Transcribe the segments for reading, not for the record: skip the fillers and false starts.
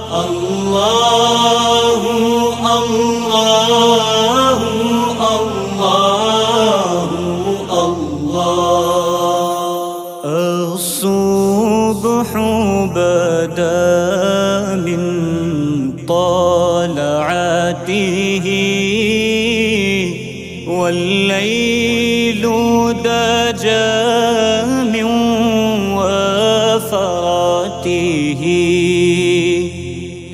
الله الله الله الله الصبح بدا من طلعته والليل دجى من وفراته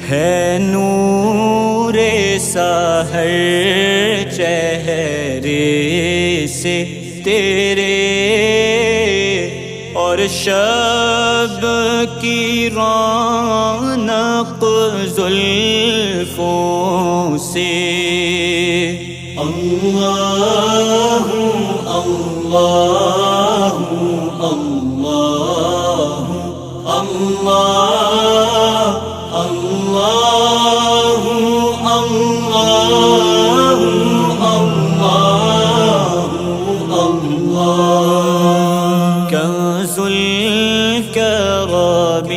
ہے نور سحر چہرے سے تیرے اور شب کی رونق زلفوں سے اللہ اللہ اللہ اللہ اللہ اللہ اللہ کنز الکرم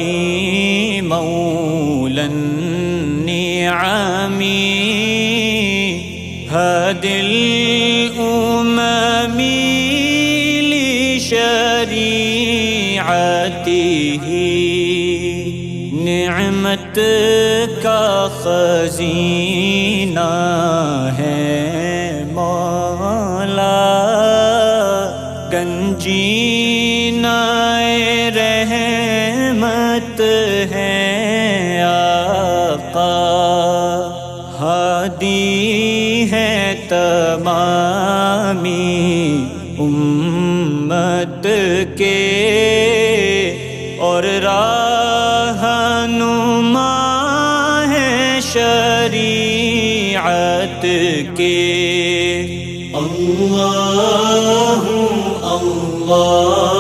مولا النعم هادي الأمم لشريعته نعمت کا خزینہ ہے مولا گنجینہ رحمت ہے آقا ہادی ہے تمامی امت کے اور رہنما ہے شریعت کے اللہ اللہ